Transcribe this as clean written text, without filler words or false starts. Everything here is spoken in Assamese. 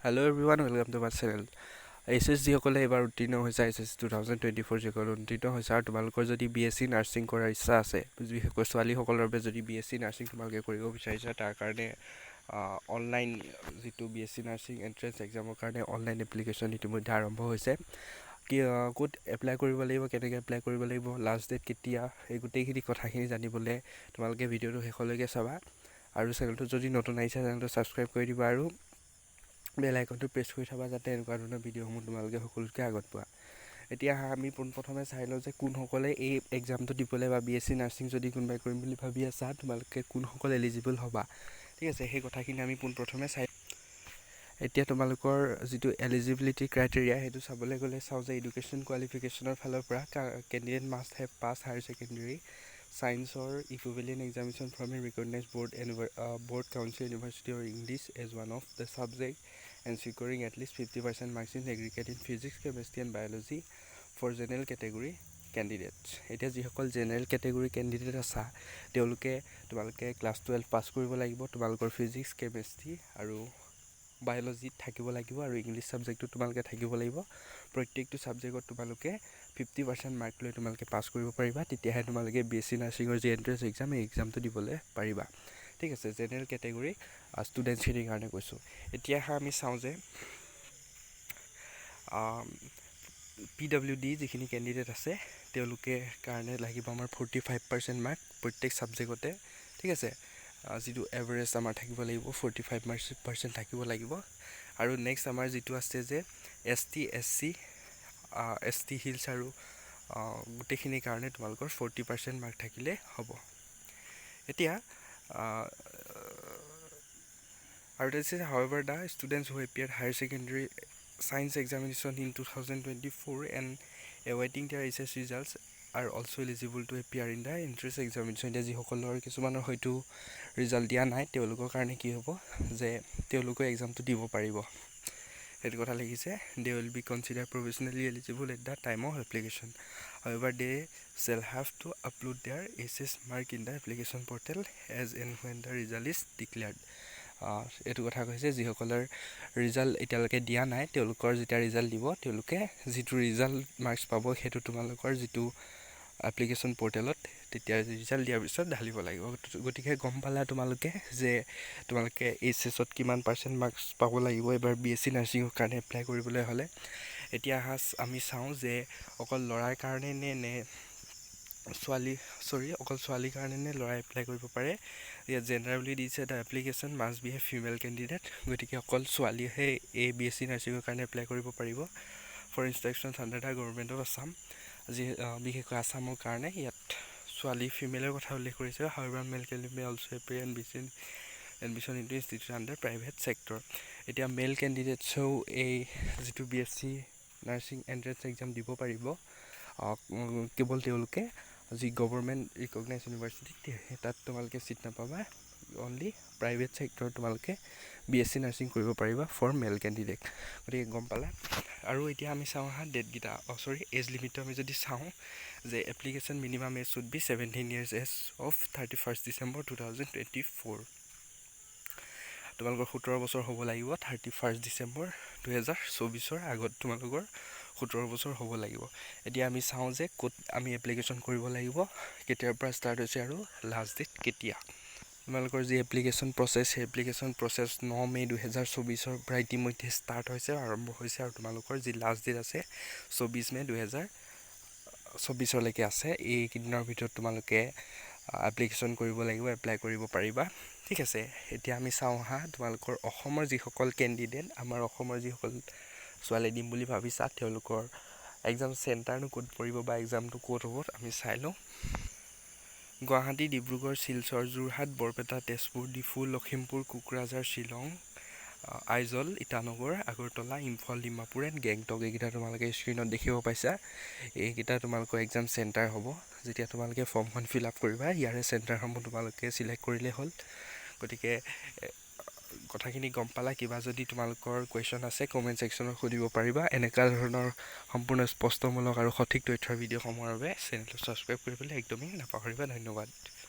Hello everyone, welcome to my channel. SS যিসকলে এবাৰ উত্তীৰ্ণ হৈছে এছএছ 2024 যিসকল উত্তীৰ্ণ হৈছে আৰু তোমালোকৰ যদি বিএছচি নাৰ্ছিং কৰাৰ ইচ্ছা আছে, বিশেষকৈ ছোৱালীসকলৰ বাবে যদি বিএছচি নাৰ্ছিং তোমালোকে কৰিব বিচাৰিছা, তাৰ কাৰণে অনলাইন যিটো বিএছচি নাৰ্ছিং এণ্ট্ৰেন্স এক্সামৰ কাৰণে অনলাইন এপ্লিকেশ্যন ইতিমধ্যে আৰম্ভ হৈছে। ক'ত এপ্লাই কৰিব লাগিব, কেনেকৈ এপ্লাই কৰিব লাগিব, লাষ্ট ডেট কেতিয়া, এই গোটেইখিনি কথাখিনি জানিবলৈ তোমালোকে ভিডিঅ'টো শেষলৈকে চাবা। আৰু চেনেলটো যদি নতুন আহিছে চেনেলটো ছাবস্ক্ৰাইব কৰি দিবা আৰু বেল আইকনটো প্ৰেছ কৰি থবা যাতে এনেকুৱা ধৰণৰ ভিডিঅ'সমূহ তোমালোকে সকলোতকৈ আগত পোৱা। এতিয়া আমি পোনপ্ৰথমে চাই লওঁ যে কোনসকলে এই এক্সামটো দিবলৈ বা বিএছচি নাৰ্ছিং যদি কোনোবাই কৰিম বুলি ভাবি আছা, তোমালোকে কোনসকল এলিজিবল হ'বা। ঠিক আছে, সেই কথাখিনি আমি পোনপ্ৰথমে চাই এতিয়া তোমালোকৰ যিটো এলিজিবিলিটি ক্ৰাইটেৰিয়া সেইটো চাবলৈ গ'লে চাওঁ যে এডুকেশ্যন কোৱালিফিকেশ্যনৰ ফালৰ পৰা candidate must have pass higher secondary ছায়েন্সৰ equivalent examination from a recognised board council university or English as one of the subject and securing at least 50% marks in aggregate in physics, chemistry and biology for general category candidates. এতিয়া যিসকল জেনেৰেল কেটেগৰী কেণ্ডিডেট আছা তোমালোকে ক্লাছ 12 পাছ কৰিব লাগিব। তোমালোকৰ ফিজিক্স, কেমেষ্ট্ৰি আৰু বায়'লজিত থাকিব লাগিব আৰু ইংলিছ ছাবজেক্টটো তোমালোকে থাকিব লাগিব। প্ৰত্যেকটো ছাবজেক্টত তোমালোকে 50% মাৰ্ক লৈ তোমালোকে পাছ কৰিব পাৰিবা, তেতিয়াহে তোমালোকে বিএছচি নাৰ্ছিঙৰ যি এণ্ট্ৰেন্স এক্সাম এই এক্সামটো দিবলৈ পাৰিবা। ঠিক আছে, জেনেৰেল কেটেগৰী ষ্টুডেণ্টছখিনিৰ কাৰণে কৈছোঁ। এতিয়া আমি চাওঁ যে PWD যিখিনি কেণ্ডিডেট আছে তেওঁলোকে কাৰণে লাগিব আমাৰ 45% মাৰ্ক প্ৰত্যেক ছাবজেক্টতে। ঠিক আছে, যিটো এভাৰেজ আমাৰ থাকিব লাগিব 45% থাকিব লাগিব। আৰু নেক্সট আমাৰ যিটো আছে যে ST, SC, ST হিলছ আৰু গোটেইখিনিৰ কাৰণে তোমালোকৰ 40% মাৰ্ক থাকিলে হ'ব। এতিয়া আৰু দিছে however the students who appeared higher secondary science examination in 2024 and awaiting their SS results are also eligible to appear in the entrance examination. এতিয়া যিসকলৰ কিছুমানৰ হয়তো ৰিজাল্ট দিয়া নাই তেওঁলোকৰ কাৰণে কি হ'ব যে তেওঁলোকে এক্সামটো দিব পাৰিব, সেইটো কথা লিখিছে। they will be considered provisionally eligible at the time of application. However, they shall have to upload their SS mark in the application portal as and when the result is declared. এইটো কথা কৈছে যিসকলৰ ৰিজাল্ট এতিয়ালৈকে দিয়া নাই তেওঁলোকৰ যেতিয়া ৰিজাল্ট দিব তেওঁলোকে যিটো ৰিজাল্ট মাৰ্কছ পাব সেইটো তোমালোকৰ যিটো এপ্লিকেশ্যন পৰ্টেলত তেতিয়া ৰিজাল্ট দিয়াৰ পিছত ঢালিব লাগিব। গতিকে গম পালা তোমালোকে যে তোমালোকে এইচএছত কিমান পাৰ্চেণ্ট মাৰ্কছ পাব লাগিব এবাৰ বিএছচি নাৰ্ছিঙৰ কাৰণে এপ্লাই কৰিবলৈ হ'লে। এতিয়া আমি চাওঁ যে অকল ল'ৰাৰ কাৰণে নে অকল ছোৱালীৰ কাৰণে নে ল'ৰাই এপ্লাই কৰিব পাৰে। ইয়াত জেনেৰেলি দিছে the application must B a female candidate, গতিকে অকল ছোৱালীয়েহে এই বিএছচি নাৰ্ছিঙৰ কাৰণে এপ্লাই কৰিব পাৰিব। For instructions under the government of Assam, বিশেষকৈ আছামৰ কাৰণে ইয়াত ছোৱালী ফিমেলৰ কথা উল্লেখ কৰিছে। However male candidate may also' apply admission into institute under private sector. এতিয়া মেল কেণ্ডিডেটছেও এই যিটো বিএছচি নাৰ্ছিং এণ্ট্ৰেন্স এক্সাম দিব পাৰিব, কেৱল তেওঁলোকে যি গভৰ্ণমেণ্ট ৰিকগনাইজ ইউনিভাৰ্চিটি তাত তোমালোকে ছিট নাপাবা, অনলি প্ৰাইভেট ছেক্টৰত তোমালোকে বিএছচি নাৰ্ছিং কৰিব পাৰিবা ফৰ মেল কেণ্ডিডেট। গতিকে গম পালা। আৰু এতিয়া আমি চাওঁ ডেটকেইটা এজ লিমিটটো আমি যদি চাওঁ যে application minimum age should be 17 years age of 31st December 2024। তোমালোকৰ 17 বছৰ হ'ব লাগিব 31st December 2024 আগত তোমালোকৰ 17 বছৰ হ'ব লাগিব। এতিয়া আমি চাওঁ যে ক'ত আমি এপ্লিকেশ্যন কৰিব লাগিব, কেতিয়াৰ পৰা ষ্টাৰ্ট হৈছে আৰু লাষ্ট ডেট কেতিয়া। তোমালোকৰ যি এপ্লিকেশ্যন প্ৰচেছ সেই এপ্লিকেশ্যন প্ৰচেছ 9 মে 2024 পৰা ইতিমধ্যে ষ্টাৰ্ট হৈছে, আৰম্ভ হৈছে, আৰু তোমালোকৰ যি লাষ্ট ডেট আছে 24 মে 2024লৈকে আছে। এইকেইদিনৰ ভিতৰত তোমালোকে এপ্লিকেশ্যন কৰিব লাগিব, এপ্লাই কৰিব পাৰিবা। ঠিক আছে, এতিয়া আমি চাওঁ তোমালোকৰ অসমৰ যিসকল কেণ্ডিডেট, আমাৰ অসমৰ যিসকল ছোৱালী দিম বুলি ভাবিছা তেওঁলোকৰ এক্সাম চেণ্টাৰনো ক'ত পৰিব বা এক্সামটো ক'ত হ'ব আমি চাই লওঁ। গুৱাহাটী, ডিব্ৰুগড়, শিলচৰ, যোৰহাট, বৰপেটা, তেজপুৰ, ডিফু, লখিমপুৰ, কোকৰাঝাৰ, শ্বিলং, আইজল, ইটানগৰ, আগৰতলা, ইম্ফল, ডিমাপুৰ এণ্ড গেংটক। এইকেইটা তোমালোকে স্ক্ৰীণত দেখিব পাইছা। এইকেইটা তোমালোকৰ এক্সাম চেণ্টাৰ হ'ব। যেতিয়া তোমালোকে ফৰ্মখন ফিল আপ কৰিবা ইয়াৰে চেণ্টাৰসমূহ তোমালোকে চিলেক্ট কৰিলে হ'ল। গতিকে কথাখিনি গম পালা। কিবা যদি তোমালোকৰ কুৱেশ্যন আছে কমেণ্ট ছেকশ্যনত সুধিব পাৰিবা। এনেকুৱা ধৰণৰ সম্পূৰ্ণ স্পষ্টমূলক আৰু সঠিক তথ্যৰ ভিডিঅ'সমূহৰ বাবে চেনেলটো ছাবস্ক্ৰাইব কৰিবলৈ একদমেই নাপাহৰিবা। ধন্যবাদ।